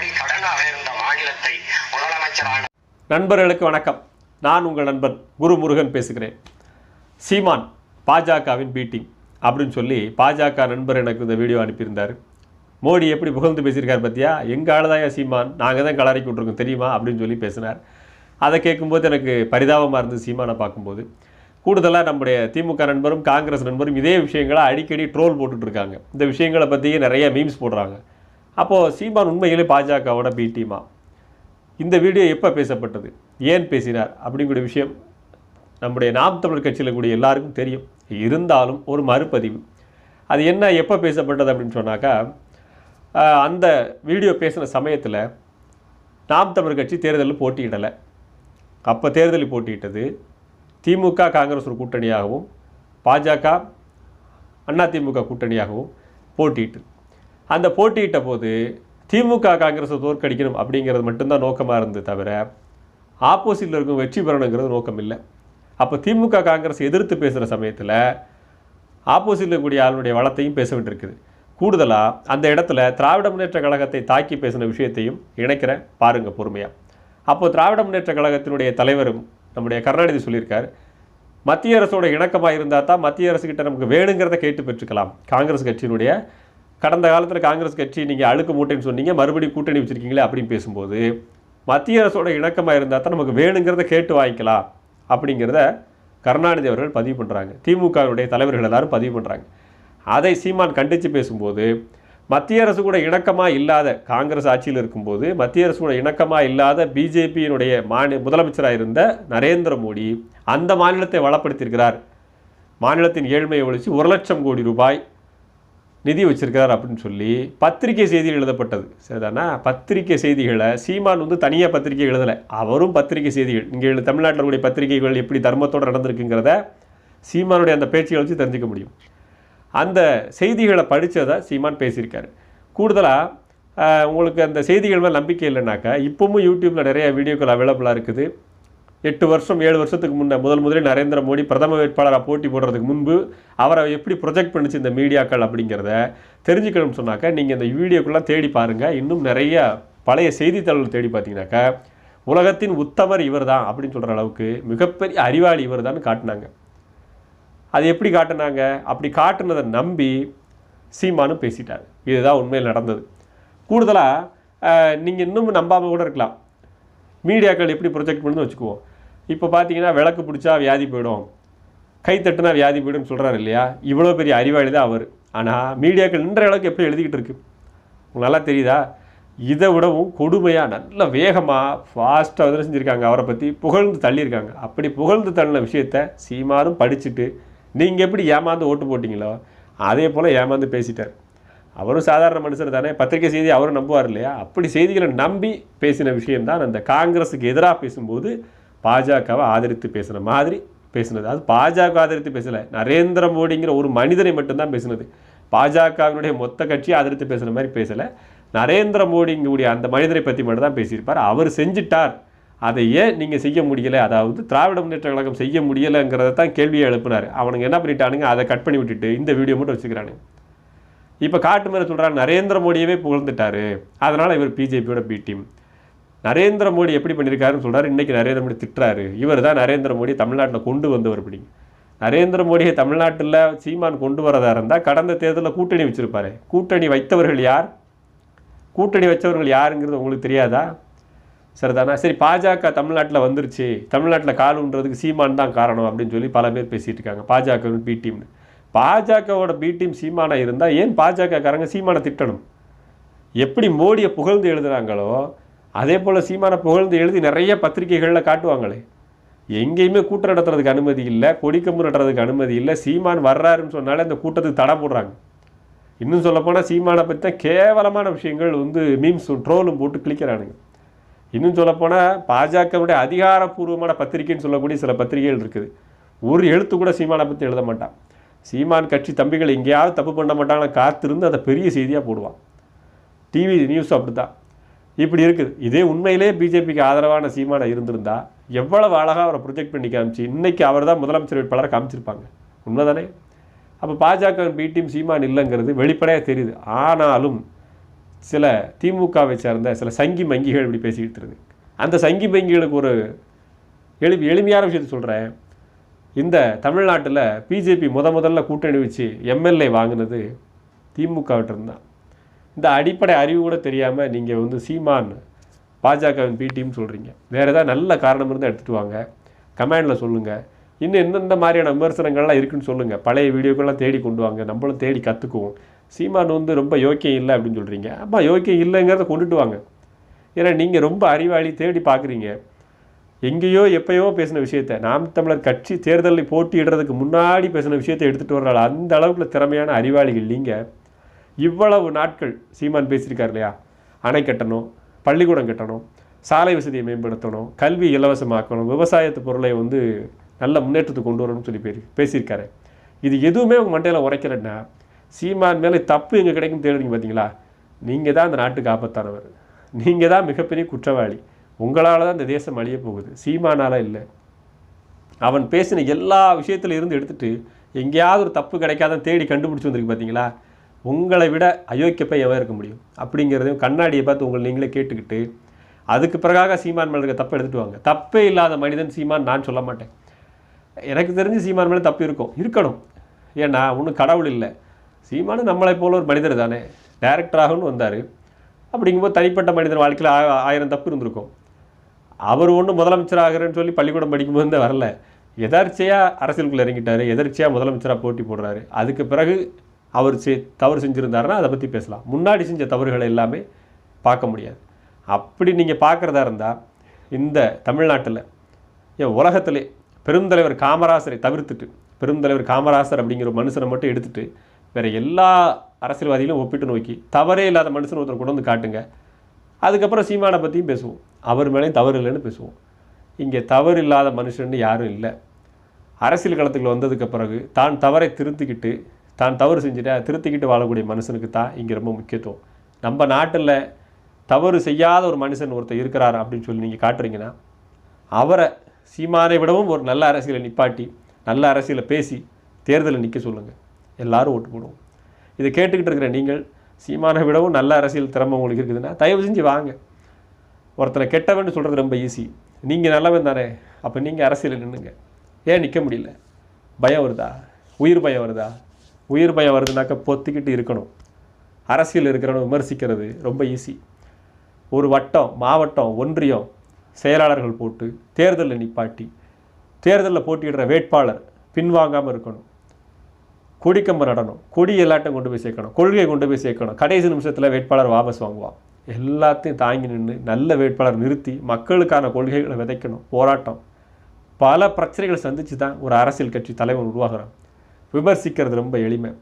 கோடி கடனாக இருந்த மாநிலத்தை முதலமைச்சரான. நண்பர்களுக்கு வணக்கம். நான் உங்கள் நண்பன் குரு முருகன் பேசுகிறேன். சீமான் பாஜகவின் பீட்டிங் அப்படின்னு சொல்லி பாஜக நண்பர் எனக்கு இந்த வீடியோ அனுப்பியிருந்தார். மோடி எப்படி புகழ்ந்து பேசியிருக்கார் பார்த்தியா, எங்கள் ஆளுதாயா சீமான், நாங்கள் தான் கலரிக்கி விட்ருக்கோம் தெரியுமா அப்படின்னு சொல்லி பேசினார். அதை கேட்கும்போது எனக்கு பரிதாபமாக இருந்தது சீமானை பார்க்கும்போது. கூடுதலாக நம்முடைய திமுக நண்பரும் காங்கிரஸ் நண்பரும் இதே விஷயங்களை அடிக்கடி ட்ரோல் போட்டுட்ருக்காங்க. இந்த விஷயங்களை பற்றியே நிறைய மீம்ஸ் போடுறாங்க. அப்போது சீமான் உண்மையிலே பாஜகவோட பி டீமா? இந்த வீடியோ எப்போ பேசப்பட்டது, ஏன் பேசினார் அப்படிங்கிற விஷயம் நம்முடைய நாம் தமிழர் கட்சியில் கூடிய எல்லாருக்கும் தெரியும். இருந்தாலும் ஒரு மறுபதிவு, அது என்ன எப்போ பேசப்பட்டது அப்படின்னு சொன்னாக்கா, அந்த வீடியோ பேசின சமயத்தில் நாம் தமிழர் கட்சி தேர்தலில் போட்டியிடலை. அப்போ தேர்தலில் போட்டியிட்டது திமுக காங்கிரஸ் ஒரு கூட்டணியாகவும் பாஜக அதிமுக கூட்டணியாகவும் போட்டியிட்டு, அந்த போட்டியிட்ட போது திமுக காங்கிரஸை தோற்கடிக்கணும் அப்படிங்கிறது மட்டும்தான் நோக்கமாக இருந்தது தவிர ஆப்போசிட்டில் இருக்கும் வெற்றி பெறணுங்கிறது நோக்கம் இல்லை. அப்போ திமுக காங்கிரஸ் எதிர்த்து பேசுகிற சமயத்தில் ஆப்போசிட்டில் இருக்கக்கூடிய ஆளுடைய வளத்தையும் பேச வேண்டியிருக்குது. கூடுதலாக அந்த இடத்துல திராவிட முன்னேற்ற கழகத்தை தாக்கி பேசின விஷயத்தையும் இணைக்கிறேன், பாருங்கள் பொறுமையாக. அப்போது திராவிட முன்னேற்ற கழகத்தினுடைய தலைவரும் நம்முடைய கருணாநிதி சொல்லியிருக்கார், மத்திய அரசோட இணக்கமாக இருந்தால் தான் மத்திய அரசுக்கிட்ட நமக்கு வேணுங்கிறத கேட்டு பெற்றுக்கலாம். காங்கிரஸ் கட்சியினுடைய கடந்த காலத்தில் காங்கிரஸ் கட்சி நீங்கள் அழுக்கு மூட்டைன்னு சொன்னீங்க, மறுபடியும் கூட்டணி வச்சுருக்கீங்களே அப்படின்னு பேசும்போது மத்திய அரசோட இணக்கமாக இருந்தால் தான் நமக்கு வேணுங்கிறத கேட்டு வாங்கிக்கலாம் அப்படிங்கிறத கருணாநிதி அவர்கள் பதிவு பண்ணுறாங்க. திமுகவுடைய தலைவர்கள் எல்லாரும் பதிவு பண்ணுறாங்க. அதை சீமான் கண்டித்து பேசும்போது, மத்திய அரசு கூட இணக்கமாக இல்லாத காங்கிரஸ் ஆட்சியில் இருக்கும்போது மத்திய அரசு கூட இணக்கமாக இல்லாத பிஜேபியினுடைய முதலமைச்சராக இருந்த நரேந்திர மோடி அந்த மாநிலத்தை வளப்படுத்தியிருக்கிறார், மாநிலத்தின் ஏழ்மையை ஒழித்து 1 லட்சம் கோடி ரூபாய் நிதி வச்சிருக்கிறார் அப்படின்னு சொல்லி பத்திரிகை செய்திகள் எழுதப்பட்டது. சரிதானா? பத்திரிகை செய்திகளை சீமான் தனியாக பத்திரிகை எழுதலை, அவரும் பத்திரிகை செய்திகள், இங்கே தமிழ்நாட்டில் கூடிய பத்திரிகைகள் எப்படி தர்மத்தோடு நடந்திருக்குங்கிறத சீமானுடைய அந்த பேச்சுகளை வச்சு தெரிஞ்சுக்க முடியும். அந்த செய்திகளை படித்ததை சீமான் பேசியிருக்காரு. கூடுதலாக உங்களுக்கு அந்த செய்திகள் மேலே நம்பிக்கை இல்லைனாக்கா, இப்போவும் யூடியூப்பில் நிறைய வீடியோக்கள் அவைலபிளாக இருக்குது. 8 வருஷம் 7 வருஷத்துக்கு முன்னே முதலில் நரேந்திர மோடி பிரதம வேட்பாளராக போட்டி போடுறதுக்கு முன்பு அவரை எப்படி ப்ரொஜெக்ட் பண்ணிச்சு இந்த மீடியாக்கள் அப்படிங்கிறத தெரிஞ்சுக்கணும்னு சொன்னாக்கா நீங்கள் இந்த வீடியோக்கெல்லாம் தேடி பாருங்கள். இன்னும் நிறைய பழைய செய்தித்தாள்கள் தேடி பார்த்தீங்கன்னாக்கா, உலகத்தின் உத்தமர் இவர் தான் அப்படின்னு சொல்கிற அளவுக்கு மிகப்பெரிய அறிவாளி இவர் தான் காட்டினாங்க. அது எப்படி காட்டினாங்க? அப்படி காட்டுனதை நம்பி சீமானும் பேசிட்டார். இதுதான் உண்மையில் நடந்தது. கூடுதலாக நீங்கள் இன்னும் நம்பாமல் கூட இருக்கலாம். மீடியாக்கள் எப்படி ப்ரொஜெக்ட் பண்ணுன்னு வச்சுக்குவோம். இப்போ பார்த்தீங்கன்னா விளக்கு பிடிச்சா வியாதி போயிடும், கை தட்டுனா வியாதி போய்டும் சொல்கிறார் இல்லையா? இவ்வளோ பெரிய அறிவாளி தான் அவர். ஆனால் மீடியாக்கள் இன்றைய அளவுக்கு எப்படி எழுதிக்கிட்டு இருக்கு உங்களுக்கு நல்லா தெரியுதா? இதை விடவும் கொடுமையாக நல்ல வேகமாக ஃபாஸ்ட்டாக செஞ்சுருக்காங்க. அவரை பற்றி புகழ்ந்து தள்ளியிருக்காங்க. அப்படி புகழ்ந்து தள்ளின விஷயத்தை சீமானும் படிச்சுட்டு நீங்கள் எப்படி ஏமாந்து ஓட்டு போட்டிங்களோ அதே போல் ஏமாந்து பேசிட்டார். அவரும் சாதாரண மனுஷர் தானே, பத்திரிகை செய்தி அவரும் நம்புவார் இல்லையா? அப்படி செய்திகளை நம்பி பேசின விஷயம்தான் அந்த காங்கிரஸுக்கு எதிராக பேசும்போது பாஜகவை ஆதரித்து பேசுகிற மாதிரி பேசினது. அது பாஜக ஆதரித்து பேசலை, நரேந்திர மோடிங்கிற ஒரு மனிதனை மட்டும்தான் பேசினது. பாஜகவினுடைய மொத்த கட்சியை ஆதரித்து பேசுகிற மாதிரி பேசலை. நரேந்திர மோடிங்களுடைய அந்த மனிதரை பற்றி மட்டும் தான் பேசியிருப்பார். அவர் செஞ்சிட்டார், அதை ஏன் நீங்கள் செய்ய முடியலை, அதாவது திராவிட முன்னேற்ற கழகம் செய்ய முடியலைங்கிறத தான் கேள்வியை எழுப்பினார். அவனுங்க என்ன பண்ணிட்டானுங்க, அதை கட் பண்ணி விட்டுட்டு இந்த வீடியோ மட்டும் வச்சுக்கிறானுங்க. இப்போ காட்டு மேலே சொல்கிறாங்க நரேந்திர மோடியவே புகழ்ந்துட்டார், அதனால் இவர் பிஜேபியோட பி டீம். நரேந்திர மோடி எப்படி பண்ணியிருக்காருன்னு சொல்கிறார். இன்றைக்கி நரேந்திர மோடி திட்டுறாரு, இவர் தான் நரேந்திர மோடி தமிழ்நாட்டில் கொண்டு வந்தவர். இப்படி நரேந்திர மோடியை தமிழ்நாட்டில் சீமான் கொண்டு வரதா இருந்தால் கடந்த தேர்தலில் கூட்டணி வச்சுருப்பாரு. கூட்டணி வைத்தவர்கள் யார், கூட்டணி வச்சவர்கள் யாருங்கிறது உங்களுக்கு தெரியாதா? சரிதானா? சரி, பாஜக தமிழ்நாட்டில் வந்துருச்சு, தமிழ்நாட்டில் கால் ஊன்றதுக்கு சீமான் தான் காரணம் அப்படின்னு சொல்லி பல பேர் பேசிகிட்டு இருக்காங்க. பாஜகவின் பி டீம்னு. பாஜகவோட பி டீம் சீமானாக இருந்தால் ஏன் பாஜகக்காரங்க சீமானை திட்டணும்? எப்படி மோடியை புகழ்ந்து எழுதுகிறாங்களோ அதே போல் சீமானை புகழ்ந்து எழுதி நிறைய பத்திரிகைகளில் காட்டுவாங்களே. எங்கேயுமே கூட்டம் நடத்துறதுக்கு அனுமதி இல்லை, கொடிக்கம்பு நடுறதுக்கு அனுமதி இல்லை. சீமான் வர்றாருன்னு சொன்னாலே அந்த கூட்டத்துக்கு தடை போடுறாங்க. இன்னும் சொல்லப்போனால் சீமானை பற்றி தான் கேவலமான விஷயங்கள் மீம்ஸும் ட்ரோலும் போட்டு கிளிக்கிறானுங்க. இன்னும் சொல்லப்போனால் பாஜகவுடைய அதிகாரப்பூர்வமான பத்திரிகைன்னு சொல்லக்கூடிய சில பத்திரிகைகள் இருக்குது. ஒரு எழுத்து கூட சீமானை பற்றி எழுத மாட்டான். சீமான் கட்சி தம்பிகள் எங்கேயாவது தப்பு பண்ண மாட்டாங்களா காத்திருந்து அதை பெரிய செய்தியாக போடுவான். டிவி நியூஸ் அப்படி தான் இப்படி இருக்குது. இதே உண்மையிலே பிஜேபிக்கு ஆதரவான சீமானை இருந்திருந்தா எவ்வளவு அழகாக அவரை ப்ரொஜெக்ட் பண்ணி காமிச்சு இன்றைக்கி அவர் தான் முதலமைச்சர் வேட்பாளரை காமிச்சிருப்பாங்க. உண்மைதானே? அப்போ பாஜக பி டீம் சீமான் இல்லைங்கிறது வெளிப்படையாக தெரியுது. ஆனாலும் சில திமுகவை சேர்ந்த சில சங்கி மங்கிகள் இப்படி பேசிக்கிட்டு இருக்குது. அந்த சங்கி மங்கிகளுக்கு ஒரு எளிமையான விஷயத்தை சொல்கிறேன். இந்த தமிழ்நாட்டில் பிஜேபி முதல்ல கூட்டணி வச்சு எம்எல்ஏ வாங்கினது திமுகவிட்டிருந்தான். இந்த அடிப்படை அறிவு கூட தெரியாமல் நீங்கள் வந்து சீமான் பாஜகவின் பி டீம் சொல்கிறீங்க. வேறு ஏதாவது நல்ல காரணம் இருந்தால் எடுத்துகிட்டு வாங்க, கமெண்டில் சொல்லுங்கள். இன்னும் எந்தெந்த மாதிரியான விமர்சனங்கள்லாம் இருக்குன்னு சொல்லுங்கள். பழைய வீடியோக்கெல்லாம் தேடி கொண்டு வாங்க, நம்மளும் தேடி கற்றுக்குவோம். சீமான் வந்து ரொம்ப யோக்கியம் இல்லை அப்படின்னு சொல்கிறீங்க. ஆமாம், யோக்கியம் இல்லைங்கிறத கொண்டுட்டு வாங்க. ஏன்னா நீங்கள் ரொம்ப அறிவாளி, தேடி பார்க்குறீங்க. எங்கேயோ எப்போயோ பேசின விஷயத்தை, நாம் தமிழர் கட்சி தேர்தலில் போட்டியிடுறதுக்கு முன்னாடி பேசின விஷயத்தை எடுத்துகிட்டு வர்றாள். அந்த அளவுக்கு திறமையான அறிவாளிகள் நீங்கள். இவ்வளவு நாட்கள் சீமான் பேசியிருக்கார் இல்லையா? அணை கட்டணும், பள்ளிக்கூடம் கட்டணும், சாலை வசதியை மேம்படுத்தணும், கல்வி இலவசமாக்கணும், விவசாயத்து பொருளை வந்து நல்ல முன்னேற்றத்துக்கு கொண்டு வரணும்னு சொல்லி பேசியிருக்காரு. இது எதுவுமே உங்கள் மண்டையில் உரைக்கிறேன்னா சீமான் மேலே தப்பு எங்கே கிடைக்கும் தேடுறீங்க பார்த்தீங்களா? நீங்கள் தான் அந்த நாட்டுக்கு ஆபத்தானவர், நீங்கள் தான் மிகப்பெரிய குற்றவாளி. உங்களால் தான் இந்த தேசம் அழிய போகுது, சீமானால் இல்லை. அவன் பேசின எல்லா விஷயத்துல இருந்து எடுத்துகிட்டு எங்கேயாவது ஒரு தப்பு கிடைக்காதான் தேடி கண்டுபிடிச்சி வந்திருக்கு பார்த்தீங்களா? உங்களை விட அயோக்கியப்பை எவன் இருக்க முடியும் அப்படிங்கிறதையும் கண்ணாடியை பார்த்து உங்களை நீங்களே கேட்டுக்கிட்டு அதுக்கு பிறகாக சீமான் மேலே இருக்க தப்பை எடுத்துகிட்டு வாங்க. தப்பே இல்லாத மனிதன் சீமான் நான் சொல்ல மாட்டேன். எனக்கு தெரிஞ்சு சீமான் மேலே தப்பு இருக்கணும். ஏன்னா ஒன்றும் கடவுள் இல்லை. சீமானு நம்மளை போல ஒரு மனிதர் தானே, டைரக்டராகனு வந்தார். அப்படிங்கும்போது தனிப்பட்ட மனிதன் வாழ்க்கையில் 1000 தப்பு இருந்திருக்கும். அவர் ஒன்றும் முதலமைச்சராகிறேன்னு சொல்லி பள்ளிக்கூடம் படிக்கும்போது தான் வரல. எதர்ச்சியாக அரசியலுக்குள்ளே இறங்கிட்டார், எதர்ச்சியாக முதலமைச்சராக போட்டி போடுறாரு. அதுக்கு பிறகு அவர் தவறு செஞ்சுருந்தாருன்னா அதை பற்றி பேசலாம். முன்னாடி செஞ்ச தவறுகளை எல்லாமே பார்க்க முடியாது. அப்படி நீங்கள் பார்க்குறதா இருந்தால் இந்த தமிழ்நாட்டில் உலகத்திலே பெருந்தலைவர் காமராசரை தவிர்த்துட்டு, பெருந்தலைவர் காமராசர் அப்படிங்கிற ஒரு மனுஷனை மட்டும் எடுத்துகிட்டு வேறு எல்லா அரசியல்வாதிகளும் ஒப்பிட்டு நோக்கி தவறே இல்லாத மனுஷன் ஒருத்தர் கொண்டு வந்து காட்டுங்க. அதுக்கப்புறம் சீமானை பற்றியும் பேசுவோம், அவர் மேலேயும் தவறு இல்லைன்னு பேசுவோம். இங்கே தவறு இல்லாத மனுஷன்னு யாரும் இல்லை. அரசியல் களத்துக்குள்ள வந்ததுக்கு பிறகு தான் தவறை திருத்திக்கிட்டு, தான் தவறு செஞ்சுட்டு திருத்திக்கிட்டு வாழக்கூடிய மனுஷனுக்கு தான் இங்கே ரொம்ப முக்கியத்துவம். நம்ம நாட்டில் தவறு செய்யாத ஒரு மனுஷன் ஒருத்தர் இருக்கிறார் அப்படின்னு சொல்லி நீங்கள் காட்டுறீங்கன்னா அவரை சீமானை விடவும் ஒரு நல்ல அரசியலை நிப்பாட்டி நல்ல அரசியலை பேசி தேர்தலில் நிற்க சொல்லுங்கள். எல்லாரும் ஓட்டு போடுவோம். இதை கேட்டுக்கிட்டு இருக்கிற நீங்கள் சீமானை விடவும் நல்ல அரசியல் திறமை உங்களுக்கு இருக்குதுன்னா தயவு செஞ்சு வாங்க. ஒருத்தனை கெட்டவன்னு சொல்கிறது ரொம்ப ஈஸி. நீங்கள் நல்லவன் தானே, அப்போ நீங்கள் அரசியலில் நின்றுங்க. ஏன் நிற்க முடியல? பயம் வருதா? உயிர் பயம் வருதா? உயிர் பயம் வருதுனாக்கா பொத்திக்கிட்டு இருக்கணும். அரசியல் இருக்கிறவனை விமர்சிக்கிறது ரொம்ப ஈஸி. ஒரு வட்டம், மாவட்டம், ஒன்றியம் செயலாளர்கள் போட்டு தேர்தலில் நிப்பாட்டி தேர்தலில் போட்டியிடுற வேட்பாளர் பின்வாங்காமல் இருக்கணும். கொடிக்கம்பம் நடணும், கொடி எல்லாட்டும் கொண்டு போய் சேர்க்கணும், கொள்கையை கொண்டு போய் சேர்க்கணும். கடைசி நிமிஷத்தில் வேட்பாளர் வாபஸ் வாங்குவான். எல்லாத்தையும் தாங்கி நின்று நல்ல வேட்பாளர் நிறுத்தி மக்களுக்கான கொள்கைகளை விதைக்கணும். போராட்டம், பல பிரச்சனைகளை சந்தித்து தான் ஒரு அரசியல் கட்சி தலைவர் உருவாகிறான். விமர்சிக்கிறது ரொம்ப எளிமை.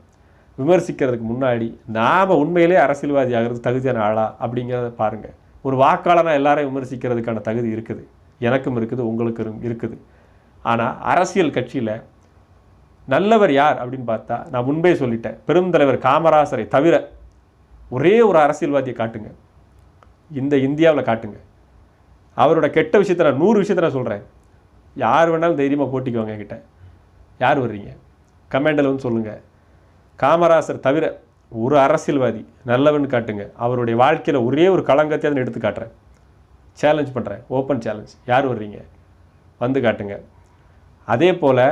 விமர்சிக்கிறதுக்கு முன்னாடி நாம் உண்மையிலே அரசியல்வாதி ஆகிறது தகுதியான ஆளா அப்படிங்கிறத பாருங்கள். ஒரு வாக்காளராக எல்லாரையும் விமர்சிக்கிறதுக்கான தகுதி இருக்குது, எனக்கும் இருக்குது, உங்களுக்கும் இருக்குது. ஆனால் அரசியல் கட்சியில் நல்லவர் யார் அப்படின்னு பார்த்தா நான் முன்பே சொல்லிட்டேன், பெருந்தலைவர் காமராசரை தவிர ஒரே ஒரு அரசியல்வாதியை காட்டுங்க, இந்த இந்தியாவில் காட்டுங்க. அவரோட கெட்ட விஷயத்தை நான் 100 விஷயத்தை நான் சொல்கிறேன். யார் வேணாலும் தைரியமாக போட்டிக்குவாங்க என்கிட்ட. யார் வர்றீங்க கமெண்டில் வந்து சொல்லுங்கள். காமராசர் தவிர ஒரு அரசியல்வாதி நல்லவன் காட்டுங்க. அவருடைய வாழ்க்கையில் ஒரே ஒரு களங்கத்தை அதை எடுத்து காட்டுறேன். சேலஞ்ச் பண்ணுறேன், ஓப்பன் சேலஞ்ச். யார் வர்றீங்க வந்து காட்டுங்க. அதே போல்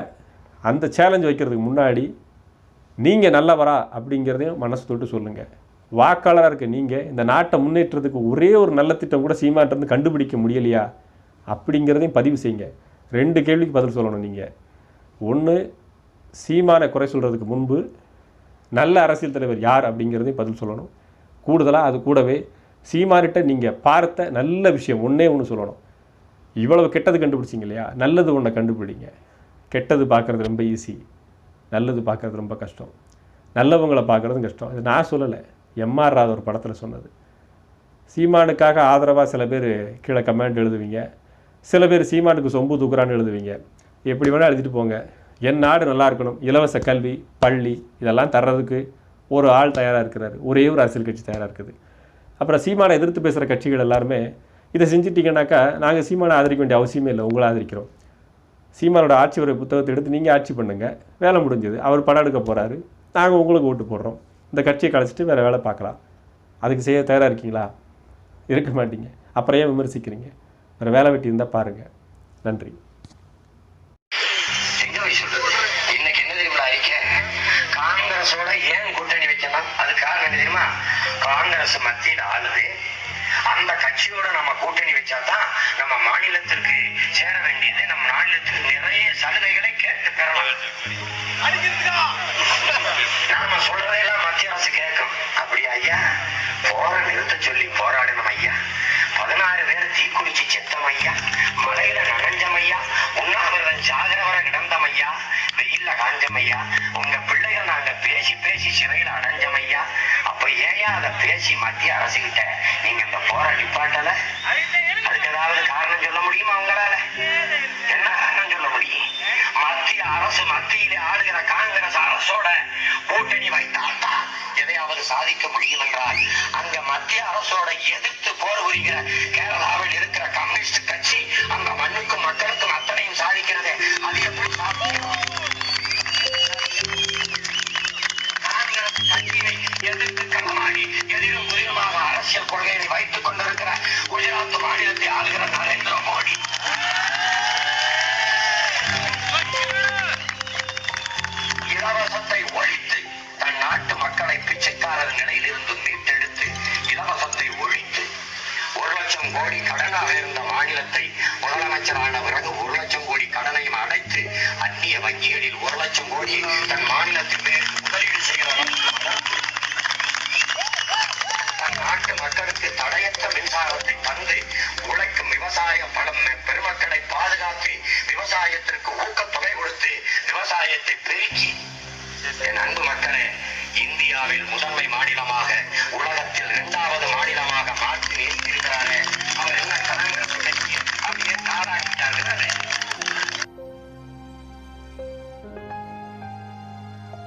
அந்த சேலஞ்ச் வைக்கிறதுக்கு முன்னாடி நீங்கள் நல்லவரா அப்படிங்கிறதையும் மனசு தொட்டு சொல்லுங்கள். வாக்காளராக இருக்க நீங்கள் இந்த நாட்டை முன்னேற்றத்துக்கு ஒரே ஒரு நல்ல திட்டம் கூட சீமான்ட்டு கண்டுபிடிக்க முடியலையா அப்படிங்கிறதையும் பதிவு செய்யுங்க. 2 கேள்விக்கு பதில் சொல்லணும் நீங்கள். ஒன்று, சீமானை குறை சொல்கிறதுக்கு முன்பு நல்ல அரசியல் தலைவர் யார் அப்படிங்கிறதையும் பதில் சொல்லணும். கூடுதலாக அது கூடவே சீமானிட்ட நீங்கள் பார்த்த நல்ல விஷயம் ஒன்றே ஒன்று சொல்லணும். இவ்வளவு கெட்டது கண்டுபிடிச்சிங்க இல்லையா, நல்லது ஒன்றை கண்டுபிடிங்க. கெட்டது பார்க்குறது ரொம்ப ஈஸி, நல்லது பார்க்குறது ரொம்ப கஷ்டம். நல்லவங்களை பார்க்குறதும் கஷ்டம். இது நான் சொல்லலை, எம்ஆர் ராதா ஒரு படத்தில் சொன்னது. சீமானுக்காக ஆதரவாக சில பேர் கீழே கமெண்ட் எழுதுவீங்க, சில பேர் சீமானுக்கு சொம்பு தூக்குறான்னு எழுதுவீங்க. எப்படி வேணால் எழுதிட்டு போங்க. என் நாடு நல்லா இருக்கணும், இலவச கல்வி, பள்ளி இதெல்லாம் தர்றதுக்கு ஒரு ஆள் தயாராக இருக்கிறாரு, ஒரே ஒரு அரசியல் கட்சி தயாராக இருக்குது. அப்புறம் சீமானை எதிர்த்து பேசுகிற கட்சிகள் எல்லாருமே இதை செஞ்சிட்டிங்கனாக்கா நாங்கள் சீமானை ஆதரிக்க வேண்டிய அவசியமே இல்லை, உங்களை ஆதரிக்கிறோம். சீமானோட ஆட்சி உரை புத்தகத்தை எடுத்து நீங்கள் ஆட்சி பண்ணுங்கள், வேலை முடிஞ்சது. அவர் படம் எடுக்க போகிறாரு, நாங்கள் உங்களுக்கு ஓட்டு போடுறோம். இந்த கட்சியை கழிச்சிட்டு வேறு வேலை பார்க்கலாம். அதுக்கு செய்ய தயாராக இருக்கீங்களா? இருக்க மாட்டீங்க. அப்புறம் ஏன் விமர்சிக்கிறீங்க? வேறு வேலை வெட்டி இருந்தால் பாருங்கள். நன்றி. இன்னைக்கு என்ன தெரியுமா அறிக்கை? காங்கிரஸோட ஏன் கூட்டணி வைக்கணும்? அது காரணம் என்ன தெரியுமா? காங்கிரஸ் மத்தியில் ஆளுது. அந்த கட்சியோட நம்ம கூட்டணி வச்சாதான் நம்ம மாநிலத்திற்கு சேர வேண்டியது, நம்ம மாநிலத்துக்கு நிறைய சலுகைகளை கேட்டு பெறலாம். நாம சொல்றதெல்லாம் மத்திய அரசு கேட்கும். அப்படியா ஐயா? போற நிறுத்த சொல்லி போராடணும் ஐயா. 16 பேர் தீக்குளிச்சு செத்தம் ஐயா. மலையில நனைஞ்சம் ஐயா. உண்ணாவிரதம் சாகரவர கிடந்தம் ஐயா. வெயில்ல காஞ்சம் ஐயா. உங்க பிள்ளைகள் நாங்க பேசி பேசி சிறையில அடைஞ்சம் ஐயா. அப்ப ஏன் அதை பேசி மத்திய அரசு கிட்ட நீங்க இந்த போற நிப்பாட்டல? அதுக்கு ஏதாவது காரணம் சொல்ல முடியுமா உங்களால? என்ன காரணம் சொல்ல முடியும்? மத்திய அரசு, மத்தியிலே ஆளுகிற காங்கிரஸ் அரசோட கூட்டணி வைத்தால்தான் எதையாவது சாதிக்க முடியும் என்றால், அங்க மத்திய அரசோட எதிர்த்து போர் புரிகிற கேரளாவில் இருக்கிற கம்யூனிஸ்ட் கட்சி அந்த மண்ணுக்கும் மக்களுக்கும் அத்தனையும் சாதிக்கிறது. அது எப்படி சாதிக்கும்? காங்கிரஸ் கட்சியை எதிர்த்து களமாடி எதிரும் புதிருமாக அரசியல் கொள்கையை வைத்துக் கொண்டிருக்கிற குஜராத் மாநிலத்தை ஆளுகிற நரேந்திர மோடி இலவசத்தை ஒழித்து தன் நாட்டு மக்களை பிச்சைக்காரர் நிலையில் இருந்து மீட்டெடுத்து இலவசத்தை ஒழித்து 1 லட்சம் கோடி கடனாக இருந்த மாநிலத்தை முதலமைச்சரான பிறகு 1 லட்சம் கோடி கடனையும் அடைத்து அந்நிய வங்கிகளில் 1 லட்சம் கோடி தன் மாநிலத்தின் மேல் முதலீடு செய்கிறவர். தன் நாட்டு மக்களுக்கு தடையற்ற மின்சாரத்தை தந்து உழைக்கும் விவசாய பெருமக்களை பாதுகாத்து விவசாயத்திற்கு ஊக்கத்தொகை கொடுத்து விவசாயத்தை பெருக்கி, என் அன்பு மக்களே, இந்தியாவில் முதன்மை மாநிலமாக, உலகத்தில் 2வது மாநிலமாக